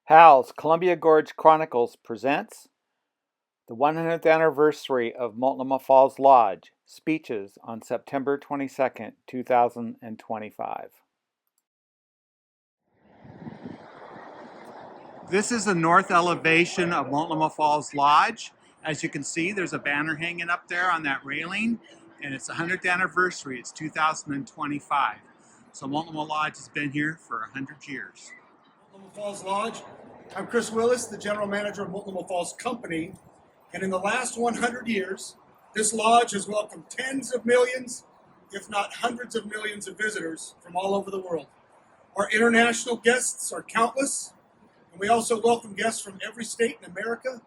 Hal's Columbia Gorge Chronicles presents the 100th anniversary of Multnomah Falls Lodge, speeches on September 22nd, 2025. This is the north elevation of Multnomah Falls Lodge. As you can see, there's a banner hanging up there on that railing, and it's the 100th anniversary. It's 2025. So Multnomah Lodge has been here for 100 years. Multnomah Falls Lodge. I'm Chris Willis, the general manager of Multnomah Falls Company, and in the last 100 years, this lodge has welcomed tens of millions, if not hundreds of millions of visitors from all over the world. Our international guests are countless, and we also welcome guests from every state in America.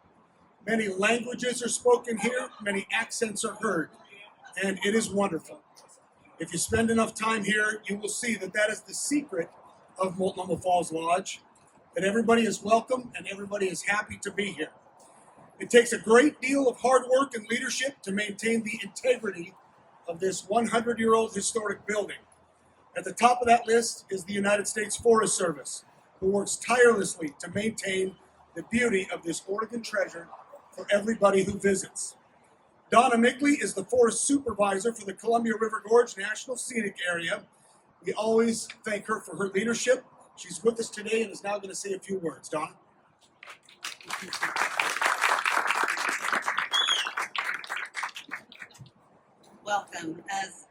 Many languages are spoken here, many accents are heard, and it is wonderful. If you spend enough time here, you will see that that is the secret of Multnomah Falls Lodge, that everybody is welcome and everybody is happy to be here. It takes a great deal of hard work and leadership to maintain the integrity of this 100-year-old historic building. At the top of that list is the United States Forest Service, who works tirelessly to maintain the beauty of this Oregon treasure for everybody who visits. Donna Mickley is the forest supervisor for the Columbia River Gorge National Scenic Area. We always thank her for her leadership. She's with us today and is now going to say a few words. Donna? Welcome.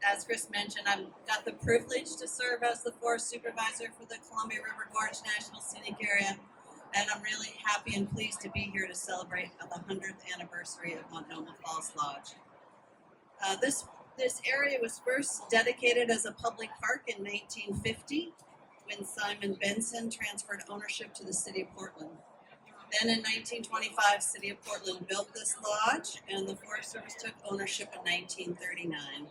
As Chris mentioned, I've got the privilege to serve as the forest supervisor for the Columbia River Gorge National Scenic Area, and I'm really happy and pleased to be here to celebrate the 100th anniversary of Multnomah Falls Lodge. This area was first dedicated as a public park in 1950 when Simon Benson transferred ownership to the City of Portland. Then in 1925, City of Portland built this lodge, and the Forest Service took ownership in 1939.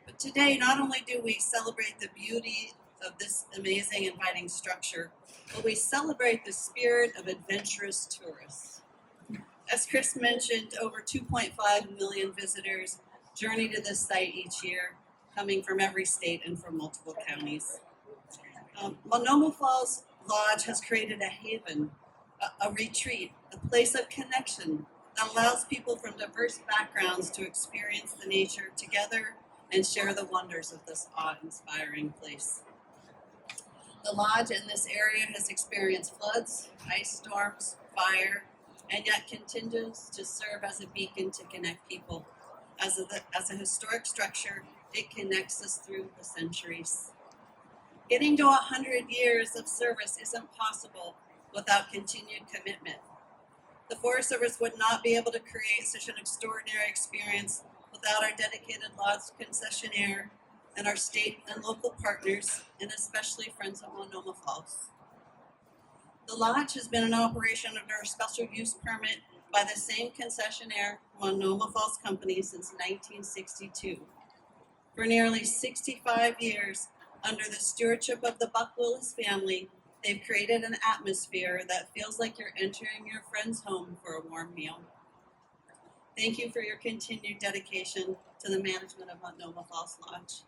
But today, not only do we celebrate the beauty of this amazing, inviting structure, but we celebrate the spirit of adventurous tourists. As Chris mentioned, over 2.5 million visitors journey to this site each year, coming from every state and from multiple counties. Multnomah Falls Lodge has created a haven, a retreat, a place of connection that allows people from diverse backgrounds to experience the nature together and share the wonders of this awe-inspiring place. The lodge in this area has experienced floods, ice storms, fire, and yet continues to serve as a beacon to connect people. As a historic structure, it connects us through the centuries. Getting to 100 years of service isn't possible without continued commitment. The Forest Service would not be able to create such an extraordinary experience without our dedicated lodge concessionaire and our state and local partners, and especially Friends of Multnomah Falls. The lodge has been in operation under a special use permit by the same concessionaire, Multnomah Falls Company, since 1962. For nearly 65 years, under the stewardship of the Buck Willis family, they've created an atmosphere that feels like you're entering your friend's home for a warm meal. Thank you for your continued dedication to the management of Multnomah Falls Lodge.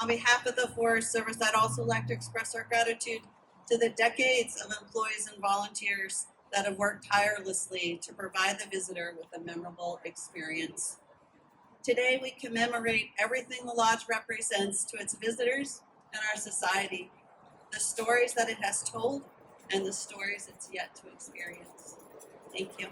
On behalf of the Forest Service, I'd also like to express our gratitude to the decades of employees and volunteers that have worked tirelessly to provide the visitor with a memorable experience. Today, we commemorate everything the Lodge represents to its visitors and our society, the stories that it has told, and the stories it's yet to experience. Thank you.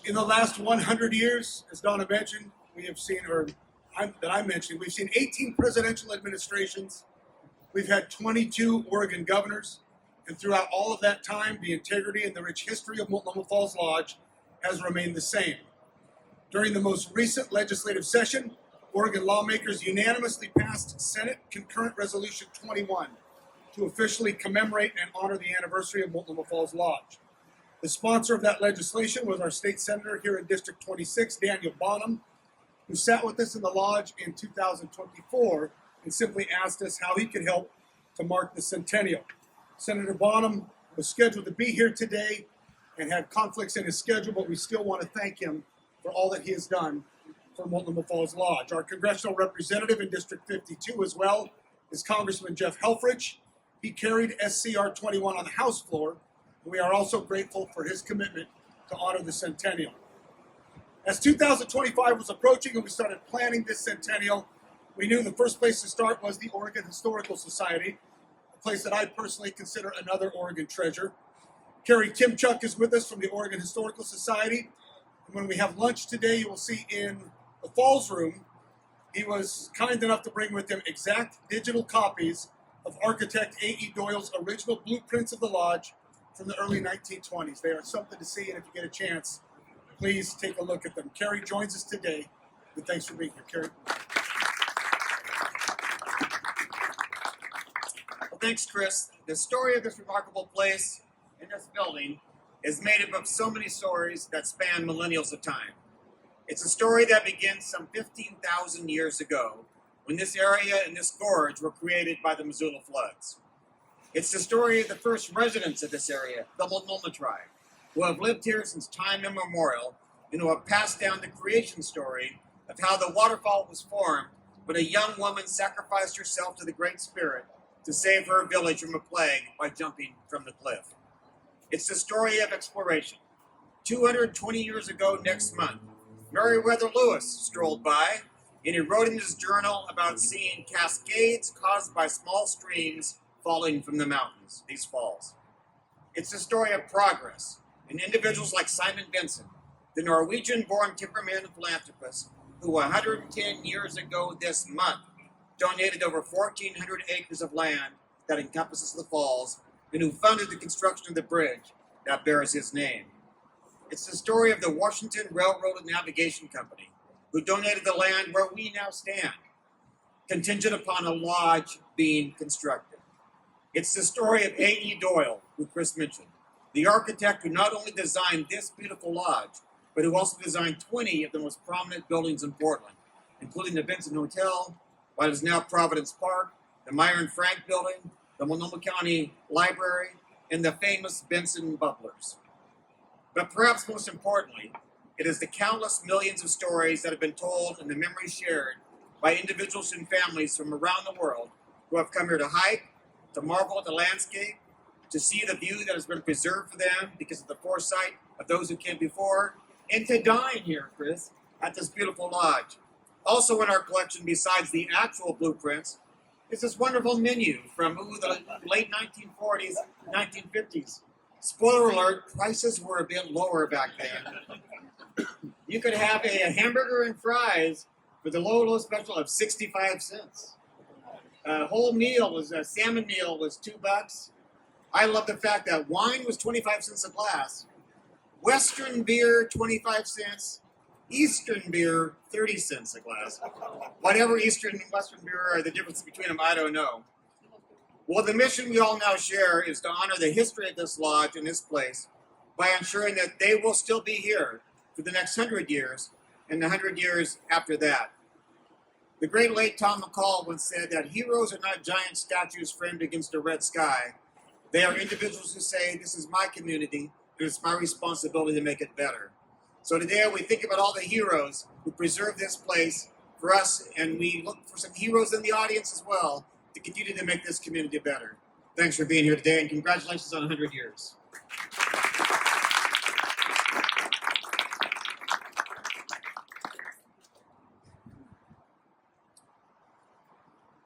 In the last 100 years, as Donna mentioned, we've seen 18 presidential administrations. We've had 22 Oregon governors, and throughout all of that time, the integrity and the rich history of Multnomah Falls Lodge has remained the same. During the most recent legislative session, Oregon lawmakers unanimously passed Senate Concurrent Resolution 21 to officially commemorate and honor the anniversary of Multnomah Falls Lodge. The sponsor of that legislation was our state senator here in District 26, Daniel Bonham, who sat with us in the lodge in 2024 and simply asked us how he could help to mark the centennial. Senator Bonham was scheduled to be here today and had conflicts in his schedule, but we still want to thank him for all that he has done for Multnomah Falls Lodge. Our congressional representative in District 52 as well is Congressman Jeff Helfrich. He carried SCR 21 on the House floor, and we are also grateful for his commitment to honor the centennial. As 2025 was approaching and we started planning this centennial, we knew the first place to start was the Oregon Historical Society, a place that I personally consider another Oregon treasure. Kerry Kimchuk is with us from the Oregon Historical Society. And when we have lunch today, you will see in the Falls Room, he was kind enough to bring with him exact digital copies of architect A.E. Doyle's original blueprints of the lodge from the early 1920s. They are something to see, and if you get a chance, please take a look at them. Kerry joins us today, and thanks for being here. Kerry. Well, thanks, Chris. The story of this remarkable place and this building is made up of so many stories that span millennials of time. It's a story that begins some 15,000 years ago, when this area and this gorge were created by the Missoula floods. It's the story of the first residents of this area, the Multnomah tribe, who have lived here since time immemorial and who have passed down the creation story of how the waterfall was formed when a young woman sacrificed herself to the Great Spirit to save her village from a plague by jumping from the cliff. It's the story of exploration. 220 years ago next month, Meriwether Lewis strolled by and he wrote in his journal about seeing cascades caused by small streams falling from the mountains, these falls. It's the story of progress and individuals like Simon Benson, the Norwegian-born timberman and philanthropist who 110 years ago this month donated over 1,400 acres of land that encompasses the falls and who funded the construction of the bridge that bears his name. It's the story of the Washington Railroad and Navigation Company, who donated the land where we now stand, contingent upon a lodge being constructed. It's the story of A.E. Doyle, who Chris mentioned, the architect who not only designed this beautiful lodge, but who also designed 20 of the most prominent buildings in Portland, including the Benson Hotel, what is now Providence Park, the Myron Frank Building, the Multnomah County Library, and the famous Benson Bubblers. But perhaps most importantly, it is the countless millions of stories that have been told and the memories shared by individuals and families from around the world who have come here to hike, to marvel at the landscape, to see the view that has been preserved for them because of the foresight of those who came before, and to dine here, Chris, at this beautiful lodge. Also in our collection, besides the actual blueprints, is this wonderful menu from the late 1940s, 1950s. Spoiler alert, prices were a bit lower back then. You could have a hamburger and fries for the low special of 65 cents. A whole meal was a salmon meal was $2. I love the fact that wine was 25 cents a glass, Western beer 25 cents, Eastern beer 30 cents a glass. Whatever Eastern and Western beer are, the difference between them, I don't know. Well, the mission we all now share is to honor the history of this lodge and this place by ensuring that they will still be here for the next 100 years and the 100 years after that. The great late Tom McCall once said that heroes are not giant statues framed against a red sky. They are individuals who say, this is my community, and it's my responsibility to make it better. So today we think about all the heroes who preserve this place for us, and we look for some heroes in the audience as well to continue to make this community better. Thanks for being here today, and congratulations on 100 years.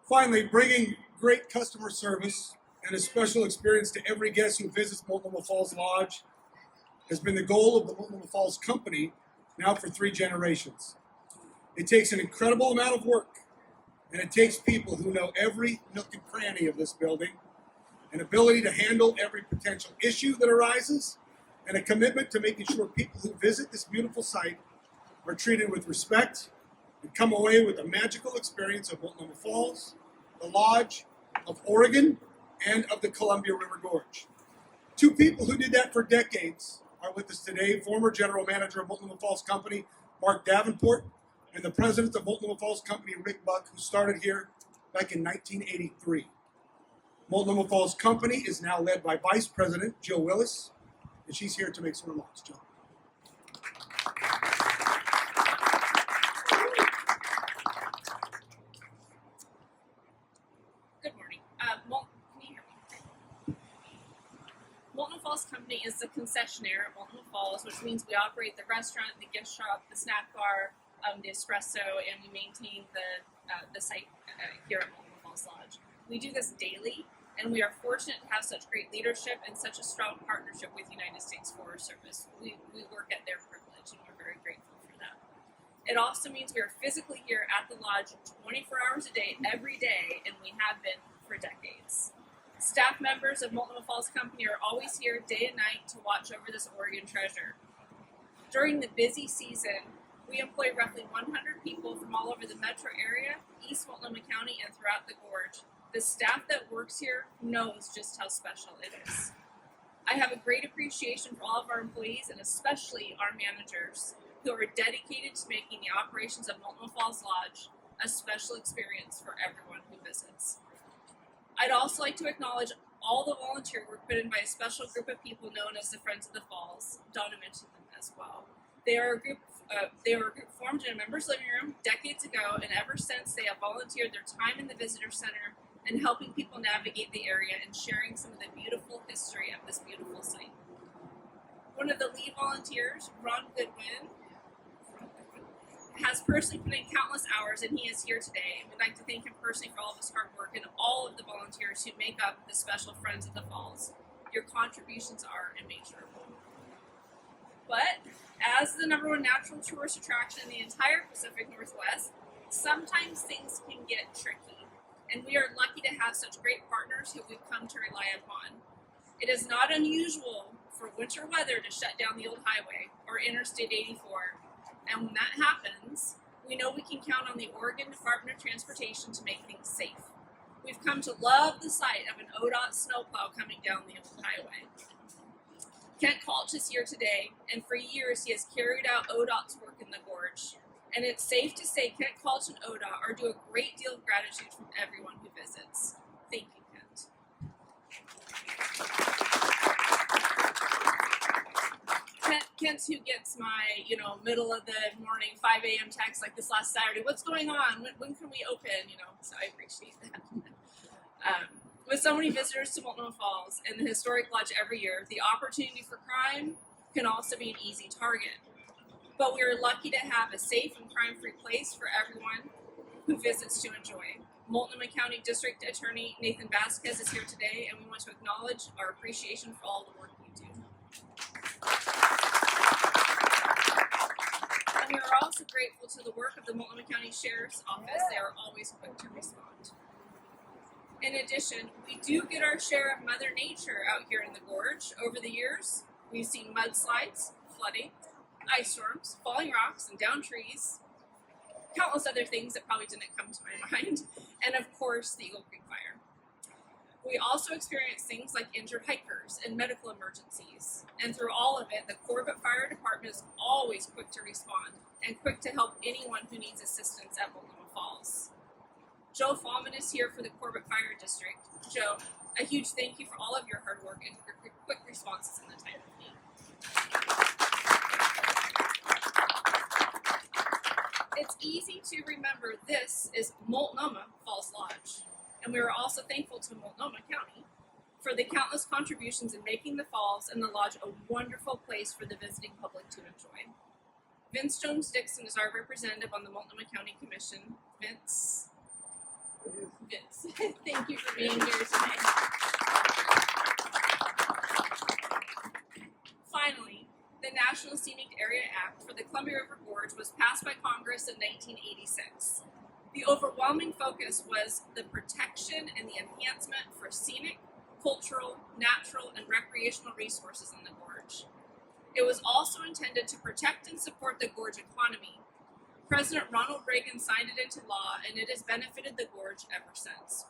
Finally, bringing great customer service and a special experience to every guest who visits Multnomah Falls Lodge has been the goal of the Multnomah Falls Company now for 3 generations. It takes an incredible amount of work, and it takes people who know every nook and cranny of this building, an ability to handle every potential issue that arises, and a commitment to making sure people who visit this beautiful site are treated with respect and come away with a magical experience of Multnomah Falls, the Lodge, of Oregon, and of the Columbia River Gorge. 2 people who did that for decades are with us today, former General Manager of Multnomah Falls Company, Mark Davenport, and the President of Multnomah Falls Company, Rick Buck, who started here back in 1983. Multnomah Falls Company is now led by Vice President Jill Willis, and she's here to make some remarks. Jill. Falls Company is the concessionaire at Multnomah Falls, which means we operate the restaurant, the gift shop, the snack bar, the espresso, and we maintain the site here at Multnomah Falls Lodge. We do this daily, and we are fortunate to have such great leadership and such a strong partnership with United States Forest Service. We work at their privilege, and we're very grateful for that. It also means we are physically here at the lodge 24 hours a day, every day, and we have been for decades. Staff members of Multnomah Falls Company are always here day and night to watch over this Oregon treasure. During the busy season, we employ roughly 100 people from all over the metro area, East Multnomah County, and throughout the gorge. The staff that works here knows just how special it is. I have a great appreciation for all of our employees and especially our managers who are dedicated to making the operations of Multnomah Falls Lodge a special experience for everyone who visits. I'd also like to acknowledge all the volunteer work put in by a special group of people known as the Friends of the Falls. Donna mentioned them as well. They were a group formed in a members' living room decades ago, and ever since they have volunteered their time in the visitor center and helping people navigate the area and sharing some of the beautiful history of this beautiful site. One of the lead volunteers, Ron Goodwin, has personally put in countless hours, and he is here today. And we'd like to thank him personally for all of his hard work and all of the volunteers who make up the special Friends of the Falls. Your contributions are immeasurable. But as the #1 natural tourist attraction in the entire Pacific Northwest, sometimes things can get tricky, and we are lucky to have such great partners who we've come to rely upon. It is not unusual for winter weather to shut down the old highway or Interstate 84, and when that happens, we know we can count on the Oregon Department of Transportation to make things safe. We've come to love the sight of an ODOT snowplow coming down the old highway. Kent Kolch is here today, and for years he has carried out ODOT's work in the gorge. And it's safe to say Kent Kolch and ODOT are due a great deal of gratitude from everyone who visits. Thank you, Kent. Kent who gets my, middle of the morning, 5 a.m. text like this last Saturday. What's going on? When can we open? So I appreciate that. With so many visitors to Multnomah Falls and the historic lodge every year, the opportunity for crime can also be an easy target. But we are lucky to have a safe and crime-free place for everyone who visits to enjoy. Multnomah County District Attorney Nathan Vasquez is here today, and we want to acknowledge our appreciation for all the work you do. And we are also grateful to the work of the Multnomah County Sheriff's Office. They are always quick to respond. In addition, we do get our share of Mother Nature out here in the gorge. Over the years, we've seen mudslides, flooding, ice storms, falling rocks, and down trees, countless other things that probably didn't come to my mind, and of course, the Eagle Creek Fire. We also experience things like injured hikers and medical emergencies, and through all of it, the Corbett Fire Department is always quick to respond and quick to help anyone who needs assistance at Multnomah Falls. Joe Fallman is here for the Corbett Fire District. Joe, a huge thank you for all of your hard work and your quick responses in the time of need. It's easy to remember this is Multnomah Falls Lodge, and we are also thankful to Multnomah County for the countless contributions in making the falls and the lodge a wonderful place for the visiting public to enjoy. Vince Jones-Dixon is our representative on the Multnomah County Commission. Vince, thank you for being here today. Finally, the National Scenic Area Act for the Columbia River Gorge was passed by Congress in 1986. The overwhelming focus was the protection and the enhancement for scenic, cultural, natural, and recreational resources in the gorge. It was also intended to protect and support the gorge economy. President Ronald Reagan signed it into law, and it has benefited the gorge ever since.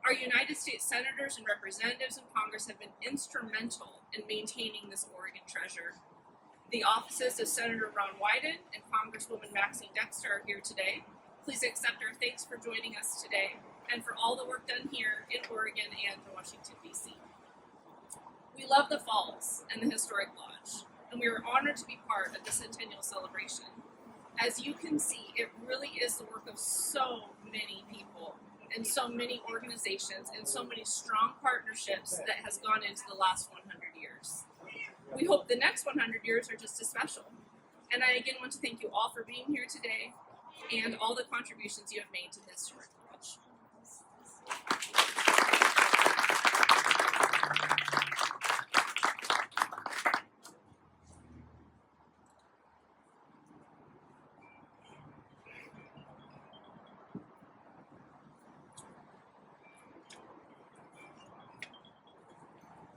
Our United States senators and representatives in Congress have been instrumental in maintaining this Oregon treasure. The offices of Senator Ron Wyden and Congresswoman Maxine Dexter are here today. Please accept our thanks for joining us today and for all the work done here in Oregon and Washington, D.C. We love the falls and the historic lodge, and we are honored to be part of the centennial celebration. As you can see, it really is the work of so many people and so many organizations and so many strong partnerships that has gone into the last 100 years. years. We hope the next 100 years are just as special. And I again want to thank you all for being here today and all the contributions you have made to this historic lodge.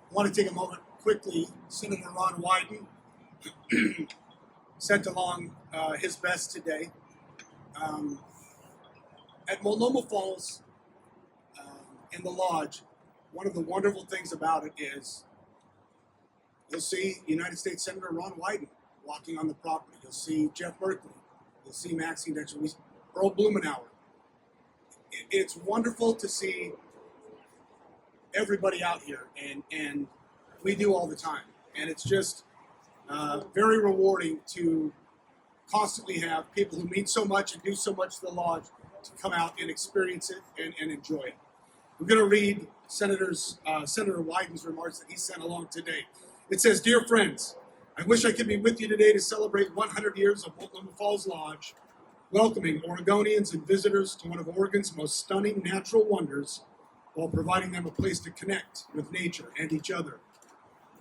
I want to take a moment quickly. Senator Ron Wyden sent along his best today. At Multnomah Falls, in the lodge, one of the wonderful things about it is you'll see United States Senator Ron Wyden walking on the property. You'll see Jeff Berkeley. You'll see Maxine Dexter, Earl Blumenauer. It's wonderful to see everybody out here, and we do all the time. And it's just very rewarding to constantly have people who mean so much and do so much to the lodge to come out and experience it and enjoy it. I'm going to read Senator Wyden's remarks that he sent along today. It says, "Dear friends, I wish I could be with you today to celebrate 100 years of Multnomah Falls Lodge, welcoming Oregonians and visitors to one of Oregon's most stunning natural wonders while providing them a place to connect with nature and each other.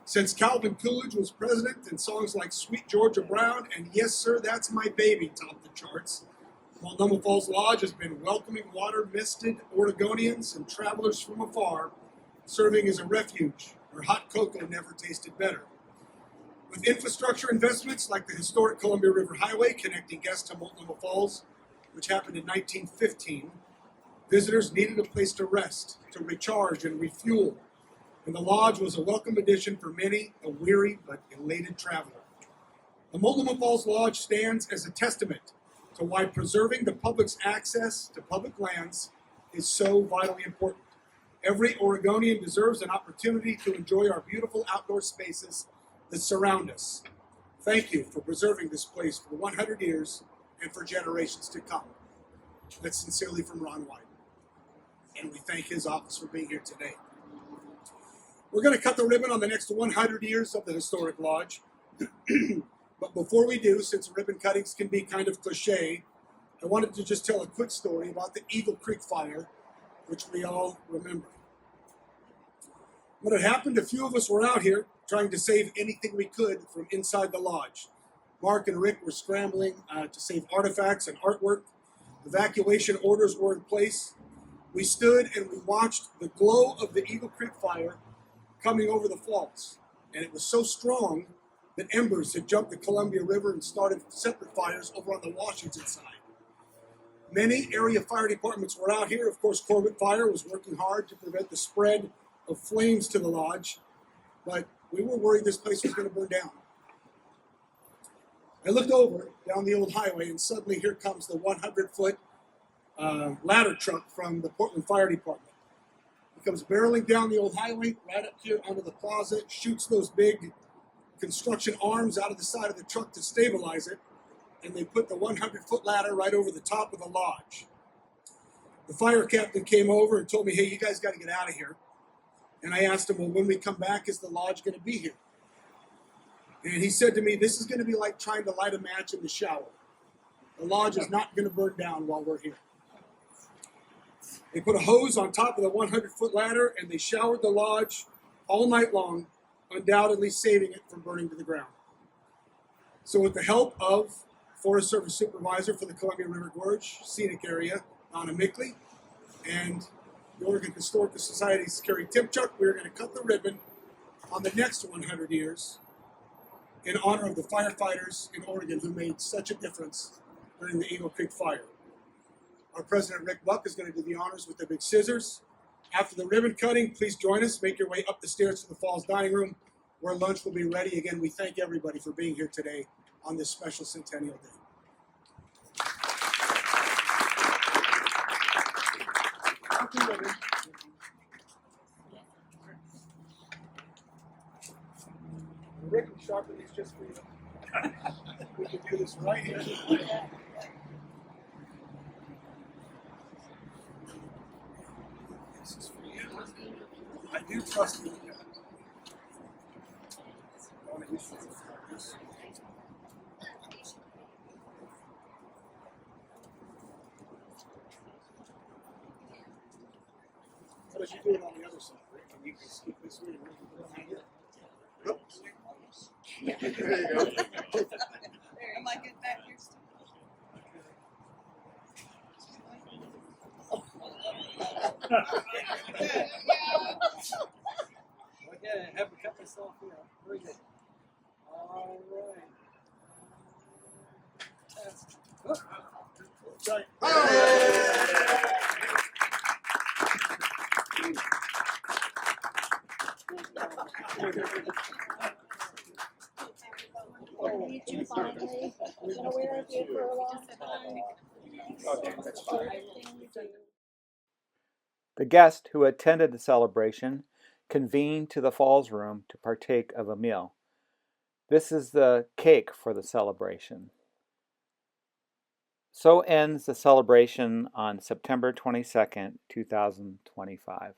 Since Calvin Coolidge was president and songs like Sweet Georgia Brown and Yes Sir, That's My Baby topped the charts, Multnomah Falls Lodge has been welcoming water-misted Oregonians and travelers from afar, serving as a refuge where hot cocoa never tasted better. With infrastructure investments like the historic Columbia River Highway connecting guests to Multnomah Falls, which happened in 1915, visitors needed a place to rest, to recharge and refuel, and the lodge was a welcome addition for many, a weary but elated traveler. The Multnomah Falls Lodge stands as a testament to why preserving the public's access to public lands is so vitally important. Every Oregonian deserves an opportunity to enjoy our beautiful outdoor spaces that surround us. Thank you for preserving this place for 100 years and for generations to come." That's sincerely from Ron Wyden. And we thank his office for being here today. We're going to cut the ribbon on the next 100 years of the historic lodge. But before we do, since ribbon cuttings can be kind of cliche, I wanted to just tell a quick story about the Eagle Creek fire, which we all remember. When it happened, a few of us were out here trying to save anything we could from inside the lodge. Mark and Rick were scrambling to save artifacts and artwork. Evacuation orders were in place. We stood and we watched the glow of the Eagle Creek fire coming over the falls. And it was so strong that embers had jumped the Columbia River and started separate fires over on the Washington side. Many area fire departments were out here. Of course, Corbett Fire was working hard to prevent the spread of flames to the lodge, but we were worried this place was going to burn down. I looked over down the old highway, and suddenly here comes the 100-foot ladder truck from the Portland Fire Department. It comes barreling down the old highway, right up here onto the plaza, shoots those big construction arms out of the side of the truck to stabilize it, and they put the 100-foot ladder right over the top of the lodge. The fire captain came over and told me, "Hey, you guys got to get out of here." And I asked him, "Well, when we come back, is the lodge going to be here?" And he said to me, "This is going to be like trying to light a match in the shower. The lodge is not going to burn down while we're here." They put a hose on top of the 100-foot ladder, and they showered the lodge all night long, undoubtedly saving it from burning to the ground. So with the help of Forest Service Supervisor for the Columbia River Gorge Scenic Area, Donna Mickley, and the Oregon Historical Society's Kerry Timchuk, we're going to cut the ribbon on the next 100 years in honor of the firefighters in Oregon who made such a difference during the Eagle Creek fire. Our President Rick Buck is going to do the honors with the big scissors. After the ribbon cutting, please join us. Make your way up the stairs to the Falls Dining Room, where lunch will be ready. Again, we thank everybody for being here today on this special Centennial Day. Rick and sharpen these just for you. We can do this right here. This is for you. I do trust you. What did you do it on the other side? Rick? Can you skip this way? There you go. Am I good back here still? Okay, have a cut myself here. Very good. All right. Test. Oh. Sorry. Meet you finally. Been aware of you for a long time. The guests who attended the celebration convened to the Falls Room to partake of a meal. This is the cake for the celebration. So ends the celebration on September 22nd, 2025.